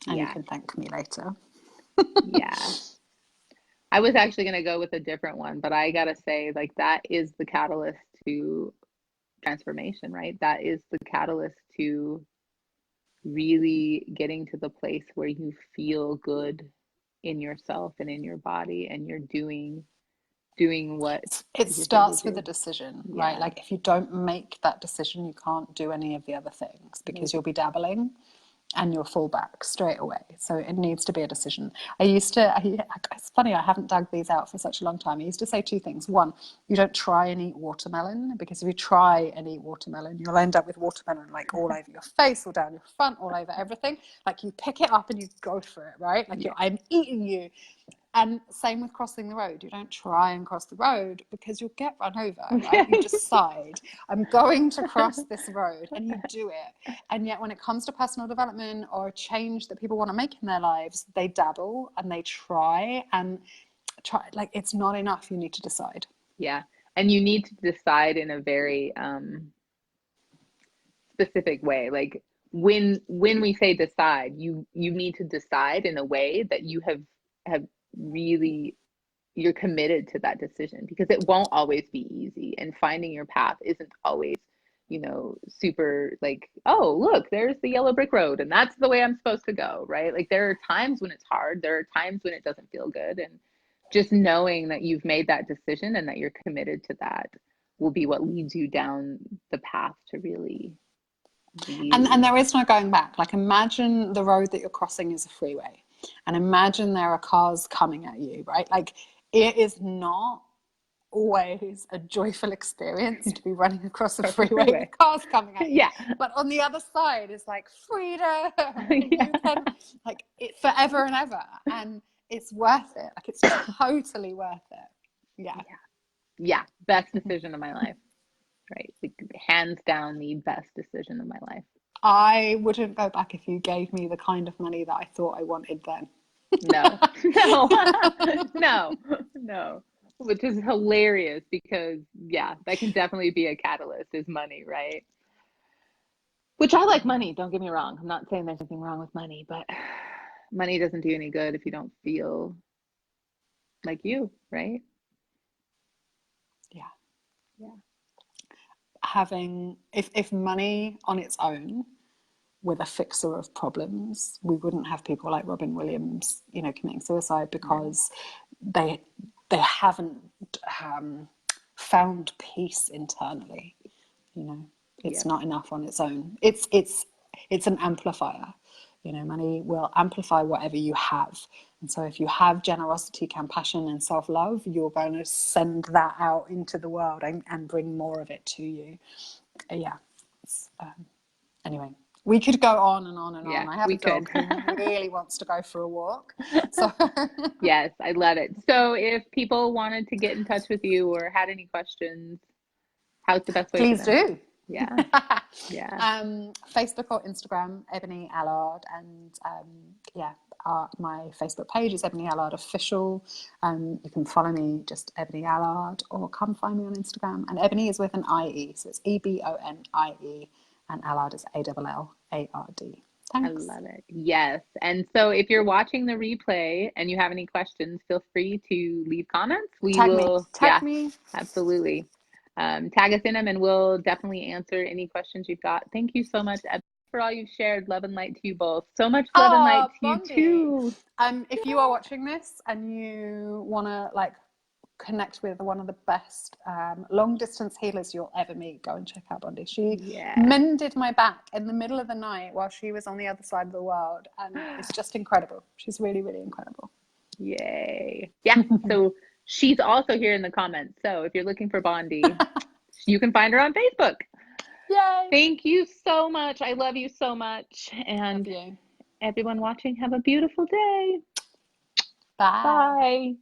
Speaker 2: And you can thank me later.
Speaker 1: Yeah. I was actually going to go with a different one, but I got to say, like, that is the catalyst to transformation, right? That is the catalyst to really getting to the place where you feel good in yourself and in your body, and you're doing what
Speaker 2: it starts with a decision, right? Like if you don't make that decision, you can't do any of the other things because you'll be dabbling and you'll fall back straight away. So it needs to be a decision. It's funny, I haven't dug these out for such a long time. I used to say two things. One, you don't try and eat watermelon, because if you try and eat watermelon, you'll end up with watermelon like all over your face, all down your front, all over everything. Like you pick it up and you go for it, right? Like I'm eating you. And same with crossing the road. You don't try and cross the road because you'll get run over, right? You decide, I'm going to cross this road, and you do it. And yet when it comes to personal development or a change that people want to make in their lives, they dabble and they try. Like it's not enough. You need to decide.
Speaker 1: Yeah. And you need to decide in a very specific way. Like when we say decide, you need to decide in a way that you have really you're committed to that decision, because it won't always be easy, and finding your path isn't always, super like, oh, look, there's the yellow brick road and that's the way I'm supposed to go, right? Like there are times when it's hard, there are times when it doesn't feel good, and just knowing that you've made that decision and that you're committed to that will be what leads you down the path to really
Speaker 2: And there is no going back. Like imagine the road that you're crossing is a freeway, and imagine there are cars coming at you, right? Like it is not always a joyful experience to be running across a freeway with cars coming at you.
Speaker 1: Yeah.
Speaker 2: But on the other side is like freedom.
Speaker 1: Yeah.
Speaker 2: You can like it forever and ever, and it's worth it. Like it's totally worth it. Yeah.
Speaker 1: Yeah. Best decision of my life. Right. Like, hands down the best decision of my life.
Speaker 2: I wouldn't go back if you gave me the kind of money that I thought I wanted then.
Speaker 1: No. No. Which is hilarious because, yeah, that can definitely be a catalyst, is money, right? Which I like money, don't get me wrong. I'm not saying there's anything wrong with money, but money doesn't do any good if you don't feel like you, right?
Speaker 2: Yeah.
Speaker 1: Yeah.
Speaker 2: Having, if money on its own were the fixer of problems, we wouldn't have people like Robin Williams, committing suicide, because they haven't found peace internally. It's not enough on its own. It's an amplifier. Money will amplify whatever you have. And so if you have generosity, compassion, and self-love, you're going to send that out into the world and bring more of it to you. Yeah. Anyway, we could go on and on and on. I have a dog who really wants to go for a walk. So
Speaker 1: yes, I love it. So if people wanted to get in touch with you or had any questions, how's the best way?
Speaker 2: Please do.
Speaker 1: Yeah.
Speaker 2: Facebook or Instagram, Ebonie Allard, and my Facebook page is Ebonie Allard Official. You can follow me, just Ebonie Allard, or come find me on Instagram. And Ebonie is with an IE, so it's EBONIE, and Allard is ALLARD. Thanks.
Speaker 1: I love it. Yes. And so if you're watching the replay and you have any questions, feel free to leave comments.
Speaker 2: Tag me.
Speaker 1: Absolutely. Tag us in them and we'll definitely answer any questions you've got. Thank you so much, Ed, for all you've shared. Love and light to you both. So much love and light to you too.
Speaker 2: If you are watching this and you want to connect with one of the best long distance healers you'll ever meet, go and check out Bondi. She mended my back in the middle of the night while she was on the other side of the world, and it's just incredible. She's really, really incredible.
Speaker 1: Yay. Yeah. So she's also here in the comments. So if you're looking for Bondi, you can find her on Facebook.
Speaker 2: Yay.
Speaker 1: Thank you so much. I love you so much. And everyone watching, have a beautiful day.
Speaker 2: Bye.
Speaker 1: Bye.